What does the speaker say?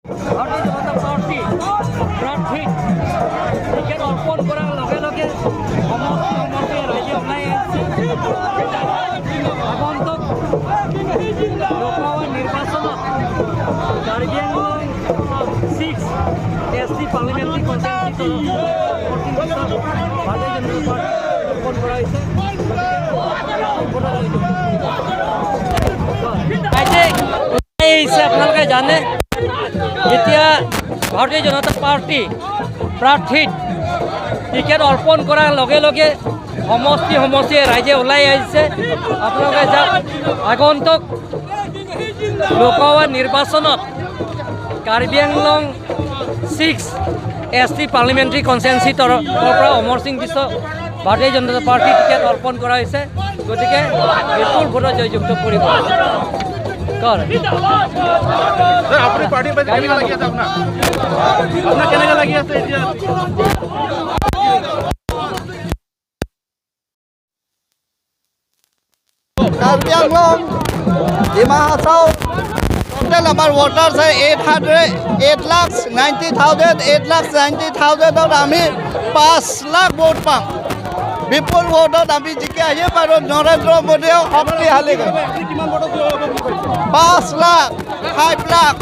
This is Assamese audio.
ভাৰতীয় জনতা পাৰ্টি প্ৰাৰ্থীক টিকেট অৰ্পণ কৰাৰ লগে লগে সমষ্টি ৰাইজে ওলাই আহিছে আগন্তুক লোকসভা নিৰ্বাচনত কাৰ্বি আংলং 6 SC পাৰ্লিমেণ্টাৰী কনষ্টিটুৱেন্সি ভাৰতীয় জনতা পাৰ্টি অৰ্পণ কৰা হৈছে। আপোনালোকে জানে এতিয়া ভাৰতীয় জনতা পাৰ্টি প্ৰাৰ্থীক টিকেট অৰ্পণ কৰাৰ লগে লগে সমষ্টিয়ে ৰাইজে ওলাই আহিছে। আপোনালোকে আগন্তুক লোকসভা নিৰ্বাচনত কাৰ্বি আংলং 6 SC পাৰ্লিমেণ্টাৰী কনষ্টিটুৱেন্সিৰ পৰা অমৰ সিং তিছ ভাৰতীয় জনতা পাৰ্টি টিকেট অৰ্পণ কৰা হৈছে। গতিকে বিপুল ভোটত জয়যুক্ত কৰিব। আপুনি পাৰ্টি কেনেকৈ লাগি আছে আপোনাৰ কেনেকৈ লাগি আছে এতিয়া? কাৰ্বি আংলং ডিমা হাছাও টোটেল আমাৰ ভোটাৰ্ছ আছে 8,90,000 আমি 5 লাখ ভোট পাম। বিপুল ভোটত আমি জিকি আহিব পাৰোঁ। নৰেন্দ্ৰ মোদীয়েও শক্তিশালী 5 লাখ 5 লাখ